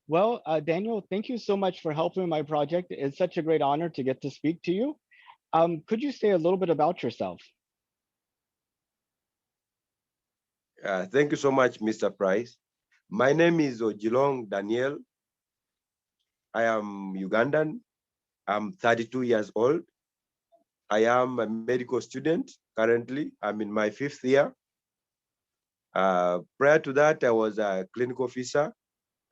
Well, Daniel, thank you so much for helping my project. It's such a great honor to get to speak to you. Could you say a little bit about yourself? Thank you so much, Mr. Price. My name is Ojilong Daniel. I am Ugandan. I'm 32 years old. I am a medical student currently. I'm in my fifth year. Prior to that, I was a clinical officer,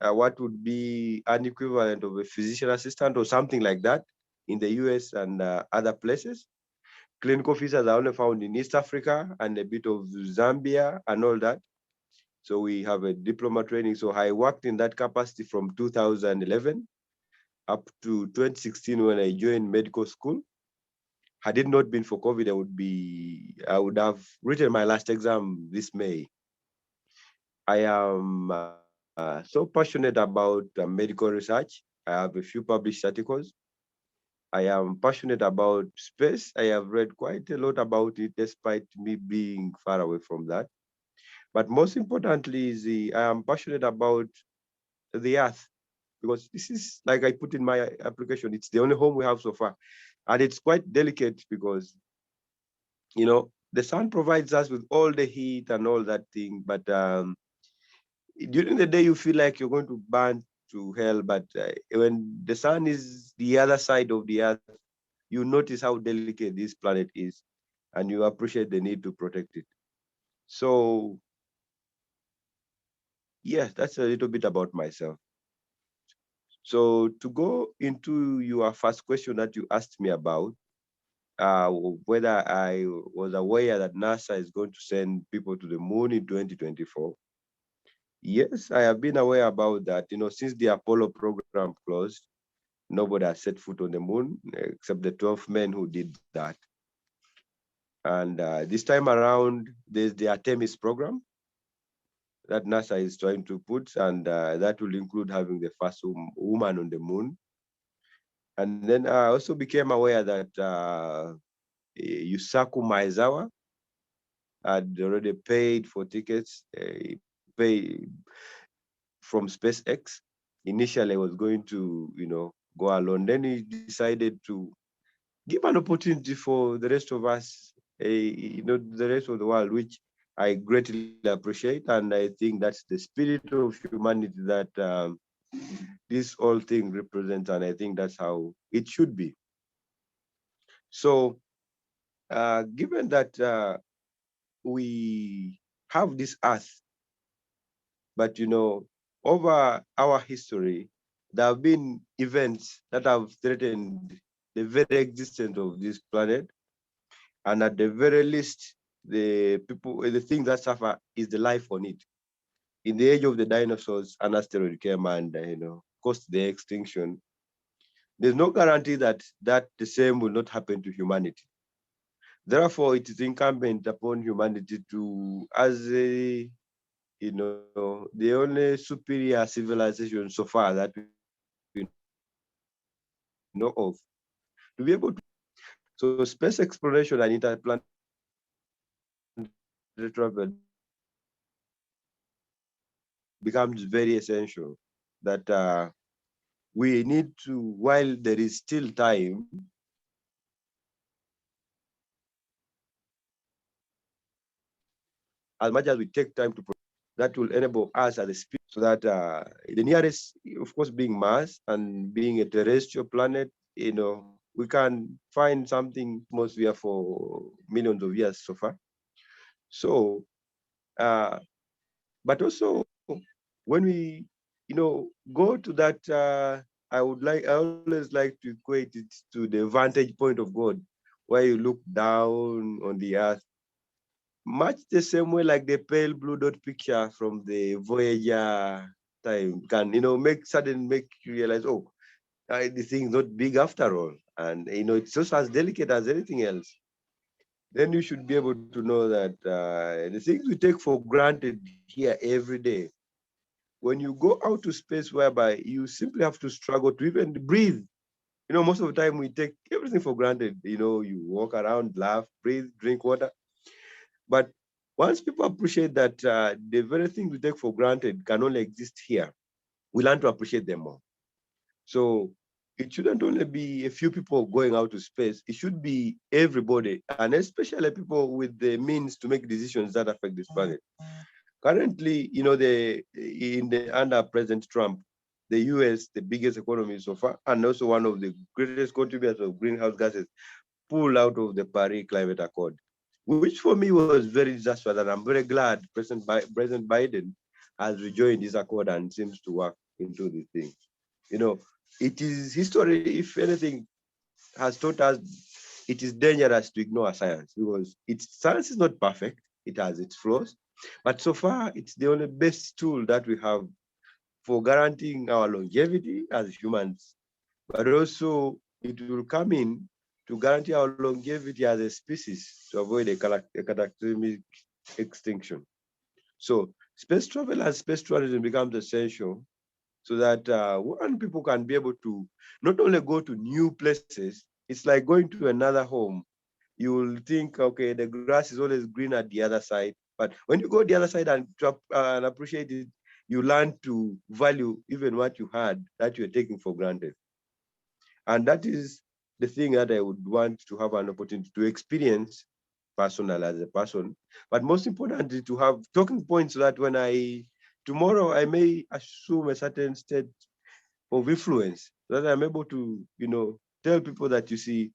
what would be an equivalent of a physician assistant or something like that in the US and other places. Clinical officers are only found in East Africa and a bit of Zambia and all that. So we have a diploma training. So I worked in that capacity from 2011 up to 2016 when I joined medical school. Had it not been for COVID, I would have written my last exam this May. I am so passionate about medical research. I have a few published articles. I am passionate about space. I have read quite a lot about it, despite me being far away from that. But most importantly, I am passionate about the earth, because this is, like I put in my application, it's the only home we have so far. And it's quite delicate because, the sun provides us with all the heat and all that thing. But during the day, you feel like you're going to burn to hell. But when the sun is the other side of the earth, you notice how delicate this planet is and you appreciate the need to protect it. So, yes, that's a little bit about myself. So to go into your first question that you asked me about, uh, whether I was aware that NASA is going to send people to the moon in 2024. Yes, I have been aware about that. Since the Apollo program closed, nobody has set foot on the moon except the 12 men who did that. And this time around, there's the Artemis program that NASA is trying to put, and that will include having the first woman on the moon. And then I also became aware that Yusaku Maezawa had already paid for tickets, pay from SpaceX. Initially, I was going to, go alone. Then he decided to give an opportunity for the rest of us, the rest of the world, which I greatly appreciate. And I think that's the spirit of humanity that this whole thing represents. And I think that's how it should be. So, given that we have this earth, but over our history, there have been events that have threatened the very existence of this planet. And at the very least, the thing that suffer is the life on it. In the age of the dinosaurs, an asteroid came and caused their extinction. There's no guarantee that the same will not happen to humanity. Therefore, it is incumbent upon humanity to, as the only superior civilization so far that we know of, to be able to contribute to the future. So space exploration and interplanetary travel becomes very essential. That we need to, while there is still time, as much as we take time to, that will enable us as a species, so that the nearest, of course, being Mars and being a terrestrial planet, we can find something atmosphere for millions of years so far. So, but also when we, go to that, I always like to equate it to the vantage point of God, where you look down on the earth, much the same way like the pale blue dot picture from the Voyager time can, make you realize, oh, the thing's not big after all. And, it's just as delicate as anything else. Then you should be able to know that the things we take for granted here every day, when you go out to space whereby you simply have to struggle to even breathe. Most of the time we take everything for granted. You walk around, laugh, breathe, drink water. But once people appreciate that the very thing we take for granted can only exist here, we learn to appreciate them more. So it shouldn't only be a few people going out to space. It should be everybody, and especially people with the means to make decisions that affect this planet. Currently, under President Trump, the US, the biggest economy so far, and also one of the greatest contributors of greenhouse gases, pulled out of the Paris Climate Accord, which for me was very disastrous. And I'm very glad President Biden has rejoined this accord and seems to work into the thing. You know, it is history, if anything, has taught us it is dangerous to ignore science, because science is not perfect. It has its flaws, but so far it's the only best tool that we have for guaranteeing our longevity as humans, but also it will come in to guarantee our longevity as a species to avoid a cataclysmic extinction. So space travel and space tourism becomes essential so that one, people can be able to not only go to new places, it's like going to another home. You will think, okay, the grass is always green at the other side, but when you go the other side and appreciate it, you learn to value even what you had that you're taking for granted. And that is the thing that I would want to have an opportunity to experience personal as a person, but most importantly to have talking points so that when tomorrow I may assume a certain state of influence, so that I'm able to, tell people that, you see,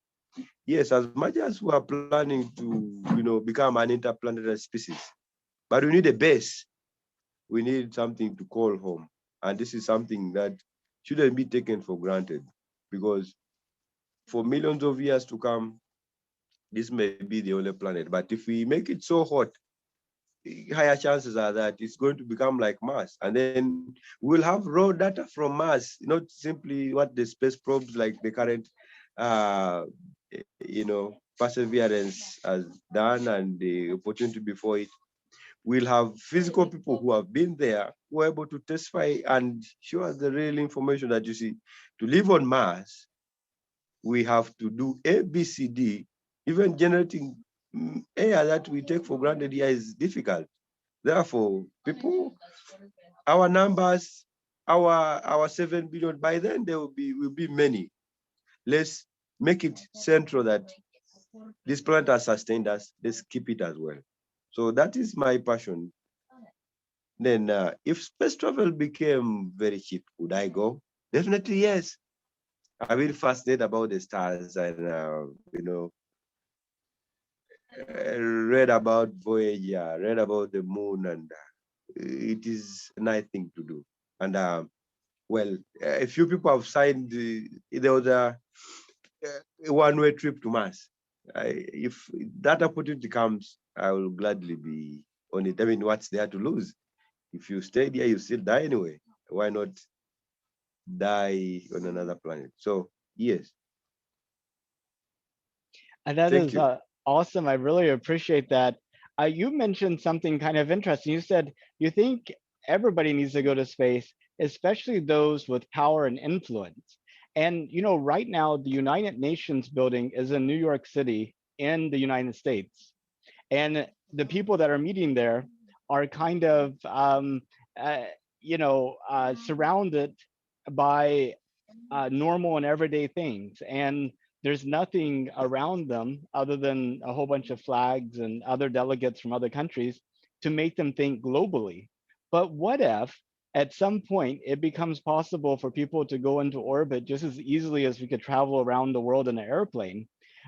yes, as much as we are planning to, become an interplanetary species, but we need a base. We need something to call home. And this is something that shouldn't be taken for granted, because for millions of years to come, this may be the only planet. But if we make it so hot, higher chances are that it's going to become like Mars. And then we'll have raw data from Mars, not simply what the space probes like the current, uh, Perseverance has done and the opportunity before it. We'll have physical people who have been there, who are able to testify and show us the real information that, you see, to live on Mars, we have to do A, B, C, D. Even generating air that we take for granted here is difficult. Therefore, people, our numbers, our 7 billion, by then there will be many. Let's make it central that this planet has sustained us. Let's keep it as well. So that is my passion. Then, if space travel became very cheap, would I go? Definitely yes. I will fascinate about the stars and read about Voyager, read about the moon, and it is a nice thing to do. And a few people have signed. There was a one-way trip to Mars. If that opportunity comes, I will gladly be on it. I mean, what's there to lose? If you stay there, you still die anyway. Why not die on another planet? So yes, And that thank is you. awesome. I really appreciate that. You mentioned something kind of interesting. You said you think everybody needs to go to space, especially those with power and influence. And right now, the United Nations building is in New York City in the United States, and the people that are meeting there are kind of uh, surrounded by normal and everyday things. And there's nothing around them other than a whole bunch of flags and other delegates from other countries to make them think globally. But what if at some point it becomes possible for people to go into orbit just as easily as we could travel around the world in an airplane?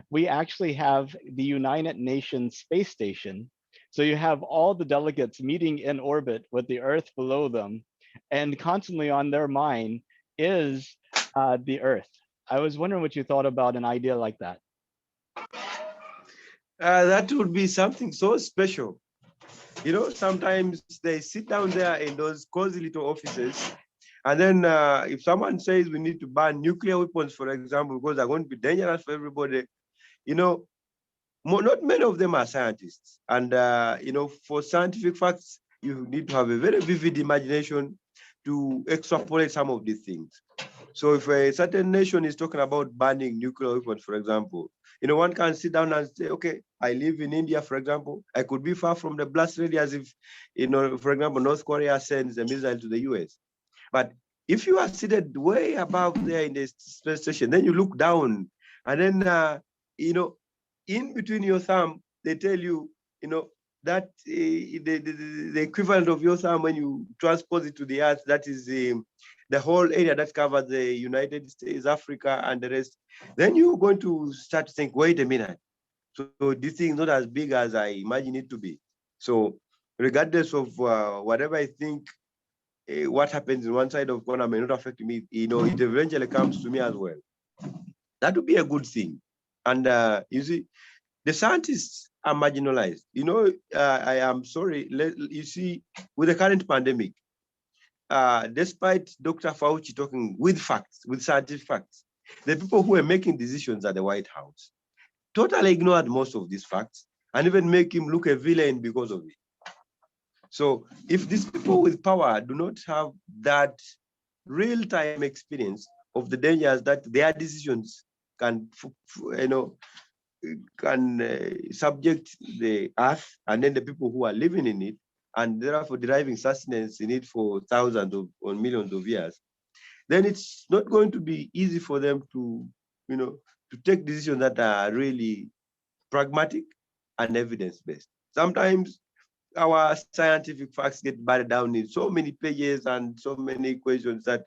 We actually have the United Nations Space Station. So you have all the delegates meeting in orbit with the Earth below them, and constantly on their mind is the Earth. I was wondering what you thought about an idea like that. That would be something so special. Sometimes they sit down there in those cozy little offices, and then if someone says we need to ban nuclear weapons, for example, because they're going to be dangerous for everybody, you know, not many of them are scientists. And, for scientific facts, you need to have a very vivid imagination to extrapolate some of these things. So if a certain nation is talking about banning nuclear weapons, for example, one can sit down and say, okay, I live in India, for example. I could be far from the blast radius if, for example, North Korea sends a missile to the US. But If you are seated way above there in the space station, then you look down, and then in between your thumb, they tell you, that the equivalent of your thumb when you transpose it to the earth, that is the whole area that covers the United States, Africa, and the rest. Then you're going to start to think, wait a minute. So this thing is not as big as I imagine it to be. So regardless of whatever I think, what happens in one side of corner may not affect me, it eventually comes to me as well. That would be a good thing. And you see, the scientists are marginalized. I am sorry. You see, with the current pandemic, despite Dr. Fauci talking with facts, with scientific facts, the people who are making decisions at the White House totally ignored most of these facts and even make him look a villain because of it. So if these people with power do not have that real-time experience of the dangers that their decisions can, subject the earth and then the people who are living in it, and therefore deriving sustenance in it for thousands or millions of years, then it's not going to be easy for them to, to take decisions that are really pragmatic and evidence-based. Sometimes our scientific facts get buried down in so many pages and so many equations that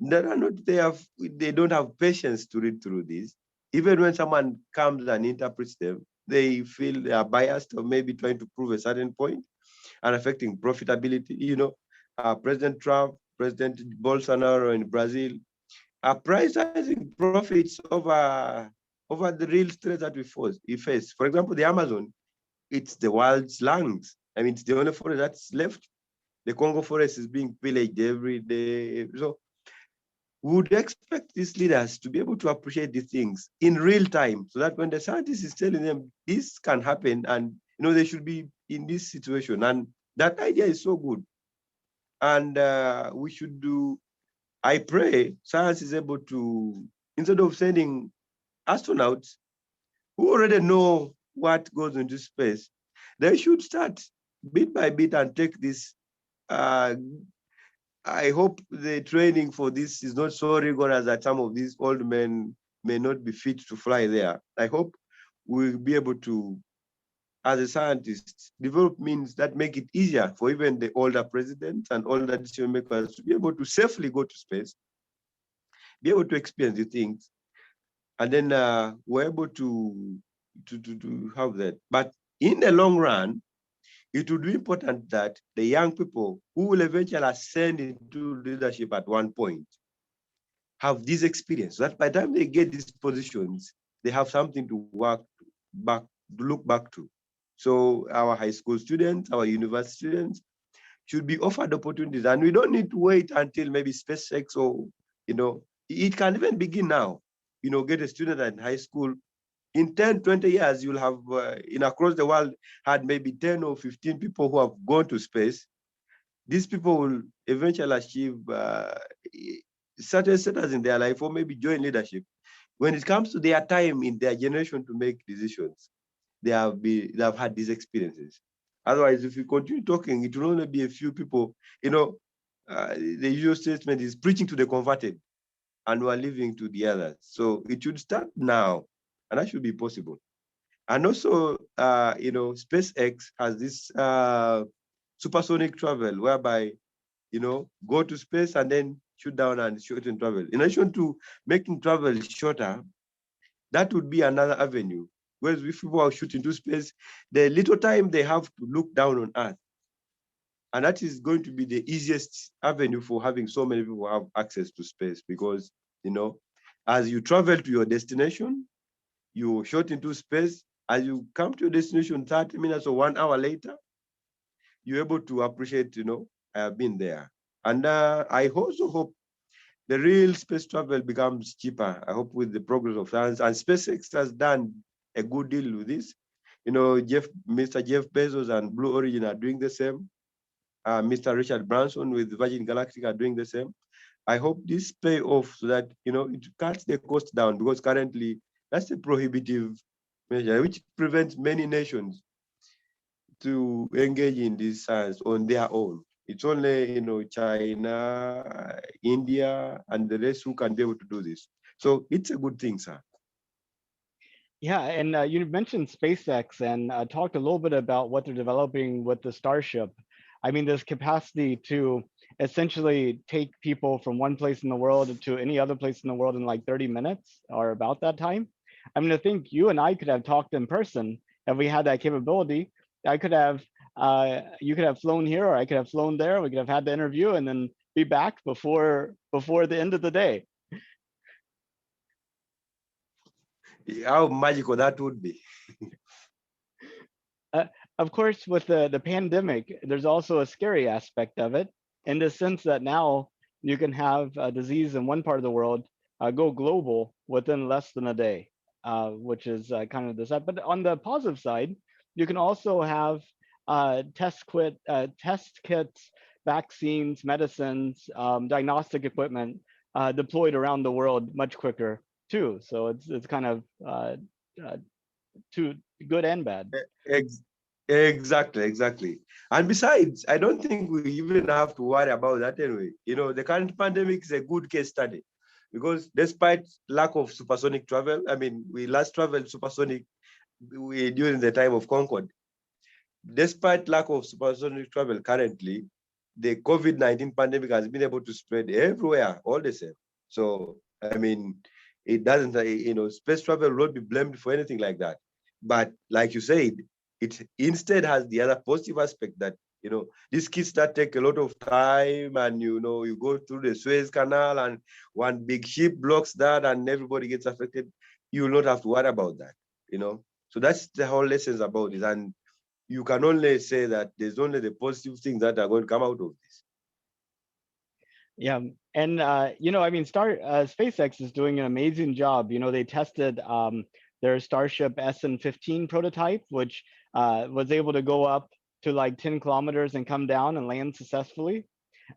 are not they don't have patience to read through these. Even when someone comes and interprets them, they feel they are biased or maybe trying to prove a certain point and affecting profitability. President Trump, President Bolsonaro in Brazil are prioritizing profits over the real threat that we face. For example, the Amazon, it's the world's lungs. I mean, it's the only forest that's left. The Congo forest is being pillaged every day. So we would expect these leaders to be able to appreciate these things in real time, so that when the scientist is telling them this can happen and they should be in this situation. And that idea is so good. And we should do, I pray science is able to, instead of sending astronauts who already know what goes into space, they should start bit by bit and take this. I hope the training for this is not so rigorous that some of these old men may not be fit to fly there. I hope we'll be able to, as a scientist, develop means that make it easier for even the older presidents and older decision makers to be able to safely go to space, be able to experience the things, and then we're able to have that. But in the long run, it would be important that the young people who will eventually ascend into leadership at one point have this experience, so that by the time they get these positions, they have something to back, to look back to. So our high school students, our university students should be offered opportunities, and we don't need to wait until maybe SpaceX or, it can even begin now. Get a student in high school. In 10, 20 years, you'll have, across the world, had maybe 10 or 15 people who have gone to space. These people will eventually achieve certain status in their life, or maybe join leadership. When it comes to their time in their generation to make decisions, they have had these experiences. Otherwise, if we continue talking, it will only be a few people. The usual statement is preaching to the converted, and we're leaving to the others. So it should start now, and that should be possible. And also, SpaceX has this supersonic travel, whereby go to space and then shoot down and shorten travel. In addition to making travel shorter, that would be another avenue. Whereas if people are shooting to space, the little time they have to look down on Earth. And that is going to be the easiest avenue for having so many people have access to space, because, as you travel to your destination, you shot into space. As you come to your destination 30 minutes or 1 hour later, you're able to appreciate, I have been there. And I also hope the real space travel becomes cheaper. I hope with the progress of science, and SpaceX has done a good deal with this. Mr. Jeff Bezos and Blue Origin are doing the same. Mr. Richard Branson with Virgin Galactic are doing the same. I hope this pay off so that, it cuts the cost down, because currently that's a prohibitive measure, which prevents many nations to engage in this science on their own. It's only, China, India, and the rest who can be able to do this. So it's a good thing, sir. Yeah, and you mentioned SpaceX and talked a little bit about what they're developing with the Starship. I mean, this capacity to essentially take people from one place in the world to any other place in the world in like 30 minutes or about that time. I mean, I think you and I could have talked in person if we had that capability. I could have, you could have flown here, or I could have flown there. We could have had the interview and then be back before the end of the day. How magical that would be. uh, of course, with the pandemic, there's also a scary aspect of it in the sense that now you can have a disease in one part of the world go global within less than a day, which is kind of the side. But on the positive side, you can also have test kits, vaccines, medicines, diagnostic equipment deployed around the world much quicker too. So it's kind of uh, too good and bad. Ex- Exactly, exactly. And besides, I don't think we even have to worry about that anyway. The current pandemic is a good case study because despite lack of supersonic travel, I mean, we last traveled supersonic during the time of Concord. Despite lack of supersonic travel currently, the COVID-19 pandemic has been able to spread everywhere all the same. So, I mean, it doesn't, space travel will not be blamed for anything like that. But like you said, it instead has the other positive aspect that, these kids that take a lot of time and, you go through the Suez Canal and one big ship blocks that and everybody gets affected. You will not have to worry about that. So that's the whole lessons about it. And you can only say that there's only the positive things that are going to come out of this. Yeah, and I mean, SpaceX is doing an amazing job. They tested their Starship SN-15 prototype, which was able to go up to like 10 kilometers and come down and land successfully.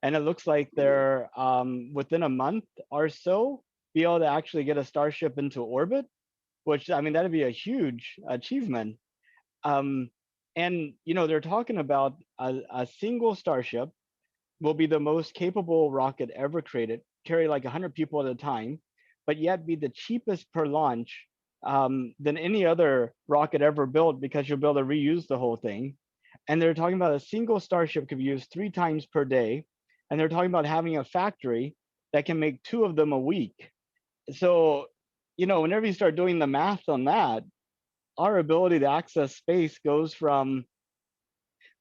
And it looks like Yeah. they're within a month or so be able to actually get a Starship into orbit, which I mean that'd be a huge achievement. Um, and they're talking about a single Starship will be the most capable rocket ever created, carry like 100 people at a time, but yet be the cheapest per launch than any other rocket ever built because you'll be able to reuse the whole thing. And they're talking about a single Starship could be used 3 times per day. And they're talking about having a factory that can make two of them a week. So, whenever you start doing the math on that, our ability to access space goes from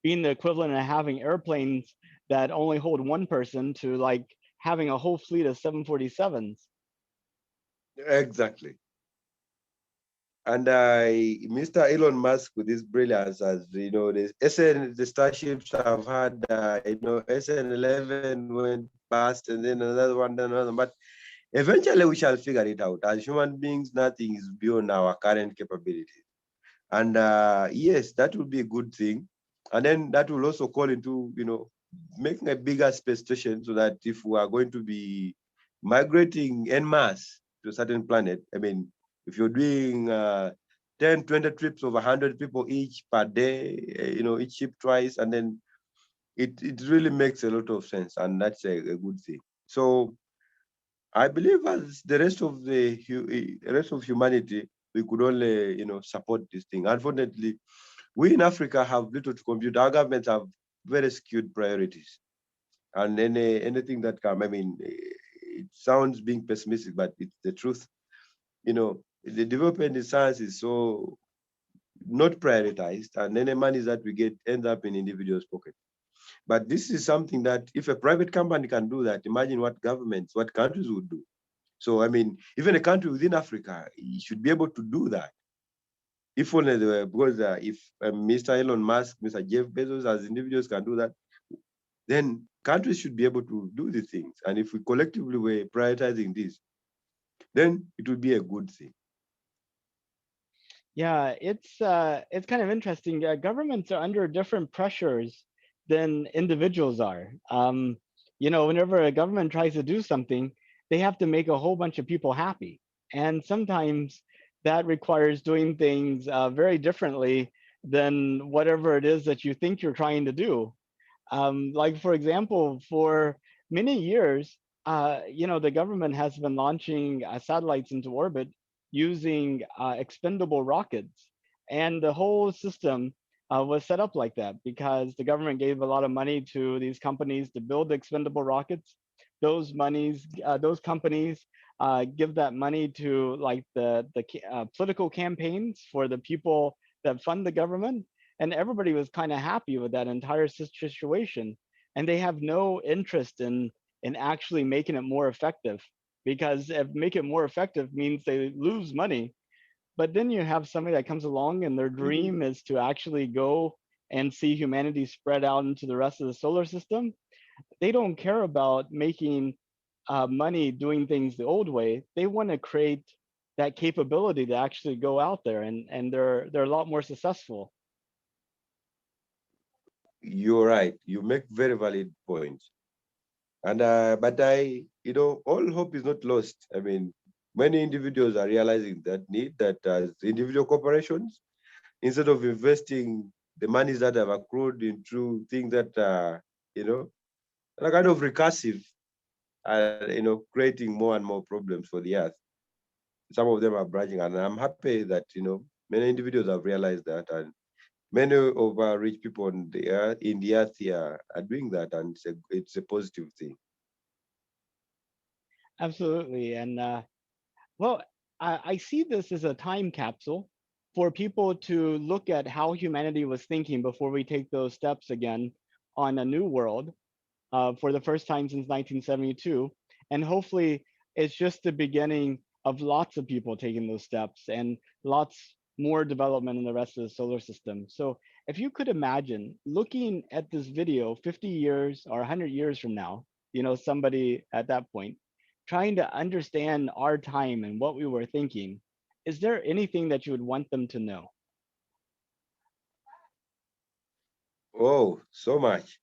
being the equivalent of having airplanes that only hold one person to like having a whole fleet of 747s. Exactly. And Mr. Elon Musk, with his brilliance, as the Starships have had, SN11 went past, and then another one, then another. But eventually, we shall figure it out. As human beings, nothing is beyond our current capabilities. And yes, that will be a good thing. And then that will also call into, making a bigger space station so that if we are going to be migrating en masse to a certain planet, I mean, if you're doing 10, 20 trips of 100 people each per day, each ship twice, and then it really makes a lot of sense. And that's a good thing. So I believe as the rest of humanity, we could only, support this thing. Unfortunately, we in Africa have little to compute. Our governments have very skewed priorities, and anything that come. I mean, it sounds being pessimistic, but it's the truth. The development in science is so not prioritized, and any money that we get ends up in individuals' pocket. But this is something that if a private company can do that, imagine what countries would do. So, I mean, even a country within Africa should be able to do that. If only because if Mr. Elon Musk, Mr. Jeff Bezos, as individuals can do that, then countries should be able to do these things. And if we collectively were prioritizing this, then it would be a good thing. Yeah, it's kind of interesting. Governments are under different pressures than individuals are. Whenever a government tries to do something, they have to make a whole bunch of people happy, and sometimes that requires doing things very differently than whatever it is that you think you're trying to do. Like for example, for many years, the government has been launching satellites into orbit using expendable rockets, and the whole system was set up like that because the government gave a lot of money to these companies to build expendable rockets. Those companies give that money to like the political campaigns for the people that fund the government, and everybody was kind of happy with that entire situation, and they have no interest in actually making it more effective, because if make it more effective means they lose money. But then you have somebody that comes along and their Mhm. dream is to actually go and see humanity spread out into the rest of the solar system. They don't care about making money doing things the old way. They want to create that capability to actually go out there, and they're a lot more successful. You're right. You make very valid points. And but all hope is not lost. I mean, many individuals are realizing that need that as individual corporations, instead of investing the monies that have accrued into things that are kind of recursive, creating more and more problems for the earth. Some of them are branching, and I'm happy that many individuals have realized that, and many of our rich people in the earth here are doing that, and it's a positive thing. Absolutely. And well, I see this as a time capsule for people to look at how humanity was thinking before we take those steps again on a new world for the first time since 1972. And hopefully, it's just the beginning of lots of people taking those steps and lots more development in the rest of the solar system. So, if you could imagine looking at this video 50 years or 100 years from now, somebody at that point trying to understand our time and what we were thinking, is there anything that you would want them to know? Oh, so much.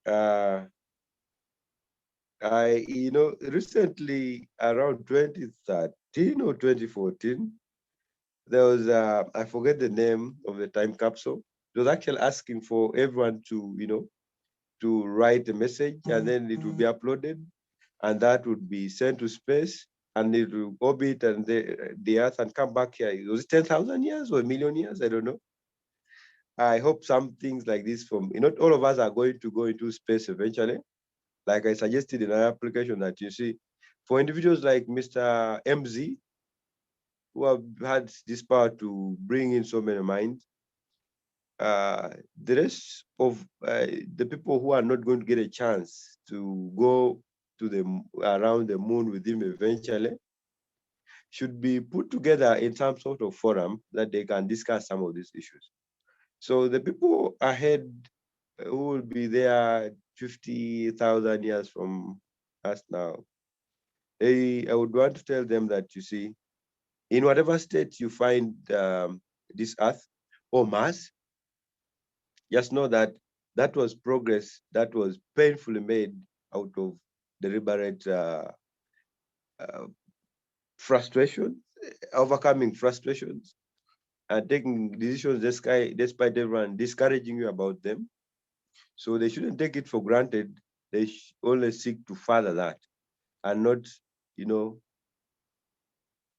Uh, recently around 2013 or 2014, there was I forget the name of the time capsule. It was actually asking for everyone to write a message, and then it would be uploaded, and that would be sent to space, and it will orbit and the Earth and come back here. It was 10,000 years or a million years, I don't know. I hope some things like this not all of us are going to go into space eventually. Like I suggested in an application that you see, for individuals like Mr. MZ, who have had this power to bring in so many minds, the rest of the people who are not going to get a chance to go to around the moon with him eventually should be put together in some sort of forum that they can discuss some of these issues. So the people ahead who will be there 50,000 years from us now, I would want to tell them that, you see, in whatever state you find this Earth or Mars, just know that that was progress that was painfully made out of deliberate uh, frustration, overcoming frustrations, and taking decisions despite everyone discouraging you about them. So they shouldn't take it for granted. They only seek to further that, and not, you know,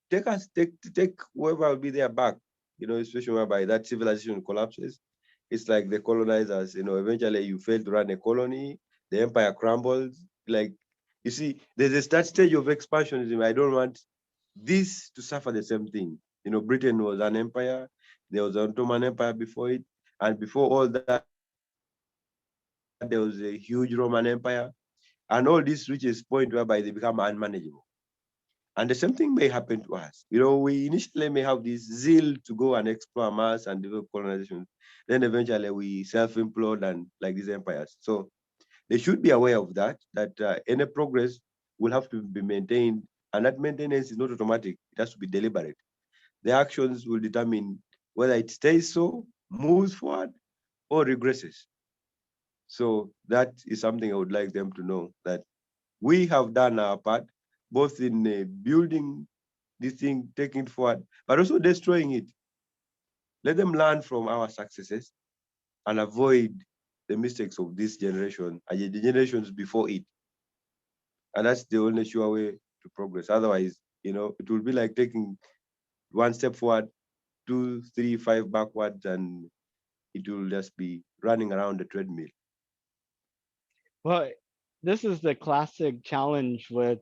take whoever will be there back. Especially whereby that civilization collapses. It's like the colonizers. Eventually you fail to run a colony, the empire crumbles. Like, you see, there's a start stage of expansionism. I don't want this to suffer the same thing. Britain was an empire. There was an Ottoman Empire before it, and before all that, there was a huge Roman Empire, and all this reaches point whereby they become unmanageable. And the same thing may happen to us. We initially may have this zeal to go and explore Mars and develop colonization. Then eventually we self-implode and like these empires. So they should be aware of that any progress will have to be maintained. And that maintenance is not automatic. It has to be deliberate. The actions will determine whether it stays so, moves forward, or regresses. So that is something I would like them to know, that we have done our part, both in building this thing, taking it forward, but also destroying it. Let them learn from our successes and avoid the mistakes of this generation and the generations before it. And that's the only sure way to progress. Otherwise, it will be like taking one step forward, two, three, five backwards, and it will just be running around the treadmill. Well, this is the classic challenge with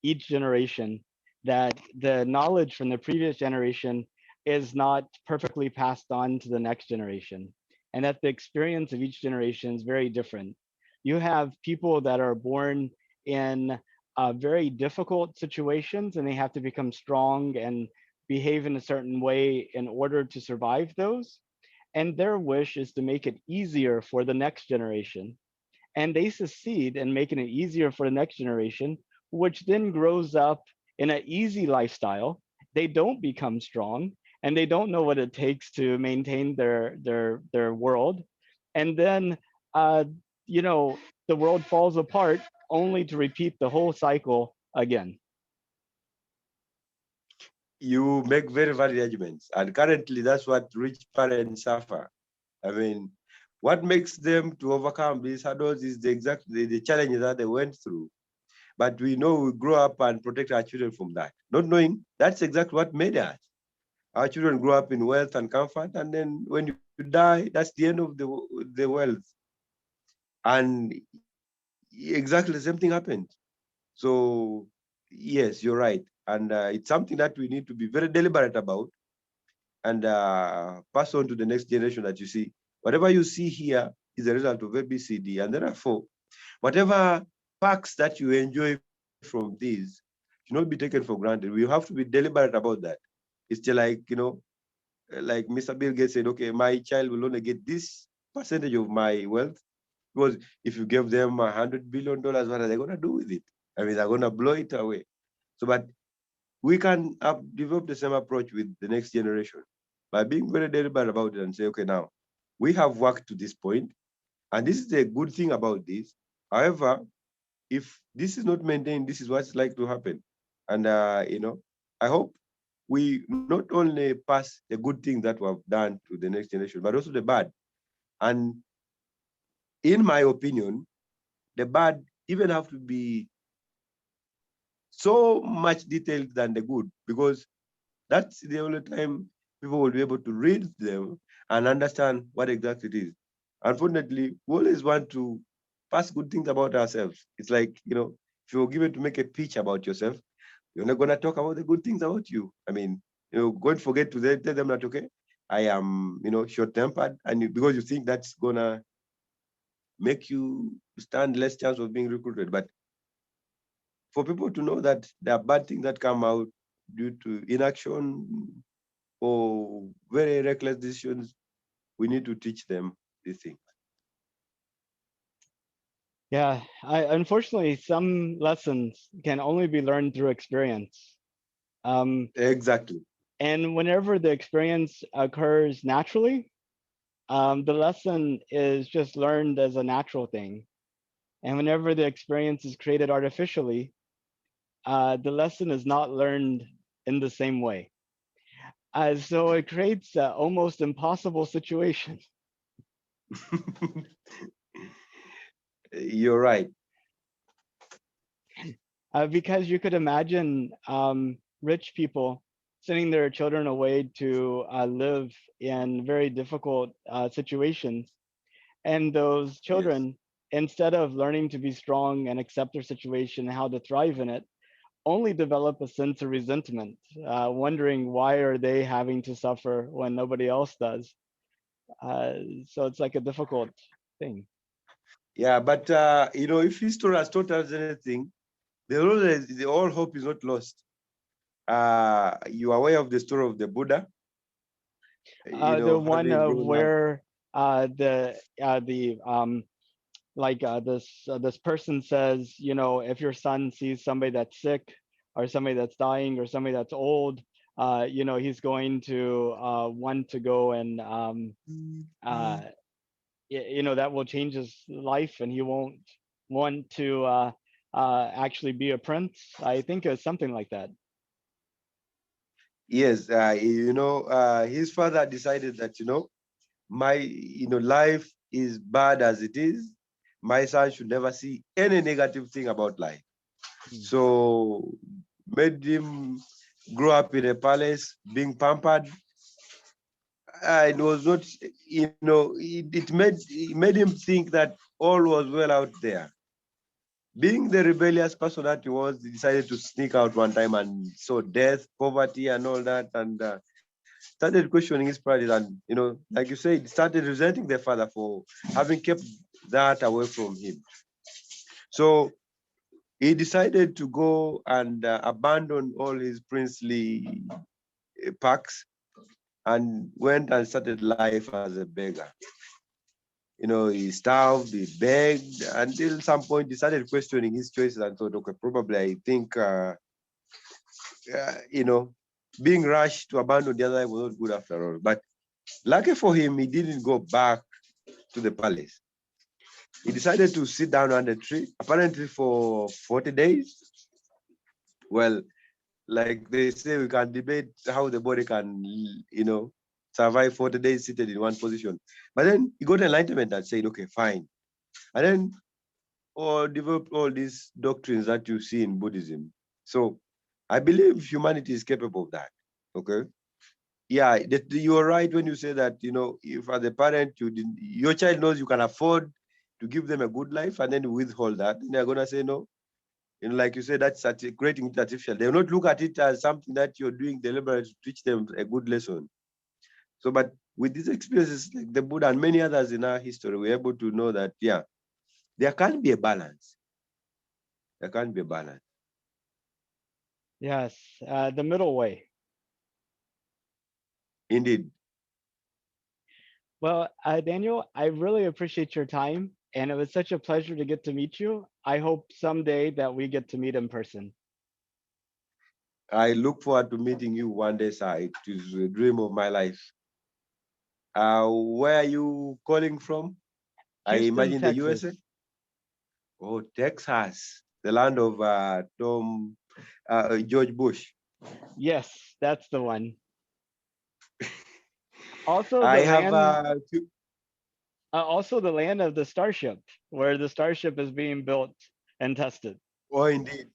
each generation, that the knowledge from the previous generation is not perfectly passed on to the next generation, and that the experience of each generation is very different. You have people that are born in very difficult situations, and they have to become strong and behave in a certain way in order to survive those. And their wish is to make it easier for the next generation, and they succeed in making it easier for the next generation, which then grows up in an easy lifestyle. They don't become strong, and they don't know what it takes to maintain their world, and then uh, you know the world falls apart, only to repeat the whole cycle again. You make very valid arguments. And currently, that's what rich parents suffer. I mean, what makes them to overcome these hurdles is the challenges that they went through. But we know we grow up and protect our children from that, not knowing that's exactly what made us. Our children grow up in wealth and comfort, and then when you die, that's the end of the wealth. And exactly the same thing happened. So, yes, you're right. And it's something that we need to be very deliberate about and pass on to the next generation that you see. Whatever you see here is a result of ABCD. And therefore, whatever perks that you enjoy from these should not be taken for granted. We have to be deliberate about that. It's just like, like Mr. Bill Gates said, okay, my child will only get this percentage of my wealth. Because if you give them $100 billion, what are they going to do with it? I mean, they're going to blow it away. So, but we can develop the same approach with the next generation by being very deliberate about it and say, okay, now we have worked to this point, and this is the good thing about this. However, if this is not maintained, this is what's like to happen. And I hope we not only pass the good thing that we have done to the next generation, but also the bad. And in my opinion, the bad even have to be so much detailed than the good, because that's the only time people will be able to read them and understand what exactly it is. Unfortunately, we always want to pass good things about ourselves. It's like, if you're given to make a pitch about yourself, you're not going to talk about the good things about you. I mean, go and forget to tell them that, okay, I am, short tempered, and because you think that's going to make you stand less chance of being recruited. But for people to know that there are bad things that come out due to inaction or very reckless decisions, we need to teach them these things. Yeah, unfortunately, some lessons can only be learned through experience. Um, Exactly. and whenever the experience occurs naturally, the lesson is just learned as a natural thing. And whenever the experience is created artificially, the lesson is not learned in the same way. So it creates an almost impossible situation, You're right. because you could imagine rich people sending their children away to live in very difficult situations. And those Yes. children, instead of learning to be strong and accept their situation and how to thrive in it, only develop a sense of resentment, wondering why are they having to suffer when nobody else does. Uh, so it's like a difficult thing. Yeah, but if history has taught us anything, the all hope is not lost. You are aware of the story of the Buddha, The one having of grown up. where the this person says, if your son sees somebody that's sick or somebody that's dying or somebody that's old, he's going to want to go and uh, that will change his life, and he won't want to actually be a prince. I think it's something like that. Yes, his father decided that, my life is bad as it is. My son should never see any negative thing about life. Mm. So made him grow up in a palace, being pampered. It was not, it made him think that all was well out there. Being the rebellious person that he was, he decided to sneak out one time and saw death, poverty, and all that, and started questioning his pride. And like you said, started resenting the father for having kept that away from him. So he decided to go and abandon all his princely perks and went and started life as a beggar. He starved, he begged until some point he started questioning his choices and thought, okay, probably I think, being rushed to abandon the other life was not good after all. But lucky for him, he didn't go back to the palace. He decided to sit down under a tree, apparently for 40 days. Well, like they say, we can debate how the body can, survive 40 days seated in one position. But then he got enlightenment and said, okay, fine. And then or developed all these doctrines that you see in Buddhism. So I believe humanity is capable of that. Okay. Yeah, you're right when you say that, if as a parent your child knows you can afford to give them a good life and then you withhold that, then they're gonna say no. Like you said, that's creating it artificial. They will not look at it as something that you're doing deliberately to teach them a good lesson. So, but with these experiences, like the Buddha and many others in our history, we're able to know that, yeah, there can be a balance. There can be a balance. Yes, the middle way. Indeed. Well, Daniel, I really appreciate your time, and it was such a pleasure to get to meet you. I hope someday that we get to meet in person. I look forward to meeting you one day, sir. It is a dream of my life. Where are you calling from? I Houston, imagine the USA. Texas. Oh, Texas, the land of George Bush. Yes, that's the one. Also I the have land, also the land of the Starship, where the Starship is being built and tested. oh, indeed.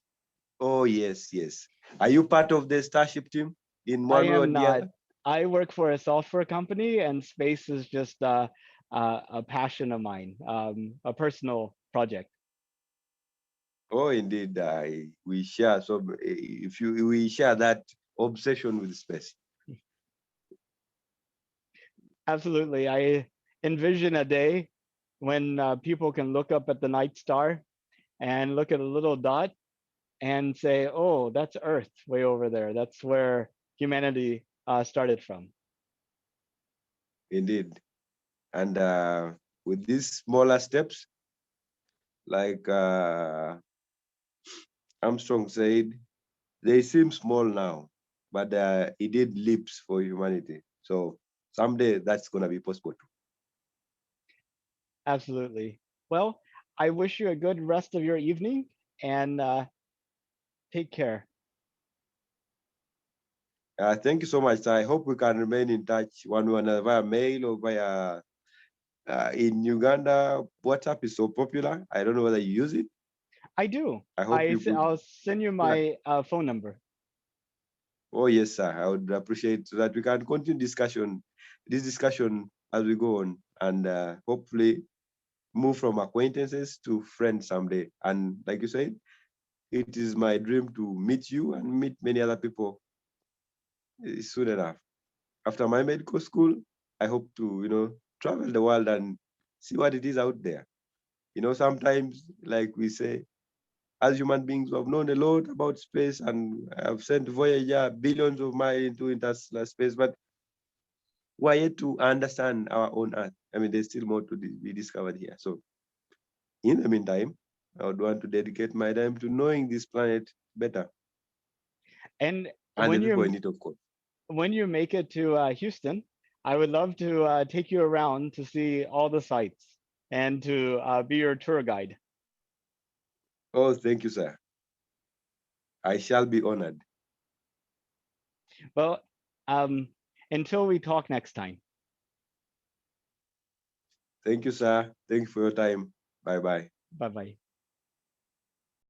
Oh, yes, yes. Are you part of the Starship team in I one way or am the not. other? I work for a software company, and space is just a passion of mine, a personal project. Oh, indeed. We share if we share that obsession with space. Absolutely. I envision a day when people can look up at the night star and look at a little dot and say, "Oh, that's Earth way over there. That's where humanity started from." Indeed. And with these smaller steps, like Armstrong said, they seem small now, but it did leaps for humanity. So someday that's going to be possible too. Absolutely. Well, I wish you a good rest of your evening and take care. Thank you so much. I hope we can remain in touch one way or another via mail or via in Uganda. WhatsApp is so popular. I don't know whether you use it. I do. I hope you could. I'll send you Yeah. my phone number. Oh yes, sir. I would appreciate so that we can continue this discussion as we go on, and hopefully move from acquaintances to friends someday. And like you said, it is my dream to meet you and meet many other people soon enough. After my medical school, I hope to, travel the world and see what it is out there. Sometimes, like we say, as human beings, we have known a lot about space and have sent Voyager billions of miles into interstellar space, but we're yet to understand our own Earth. I mean, there's still more to be discovered here. So, in the meantime, I would want to dedicate my time to knowing this planet better And and the people in it, of course. when you make it to Houston, I would love to take you around to see all the sites and to be your tour guide. Oh, thank you, sir. I shall be honored. Well, until we talk next time. Thank you, sir. Thank you for your time. Bye bye. Bye bye.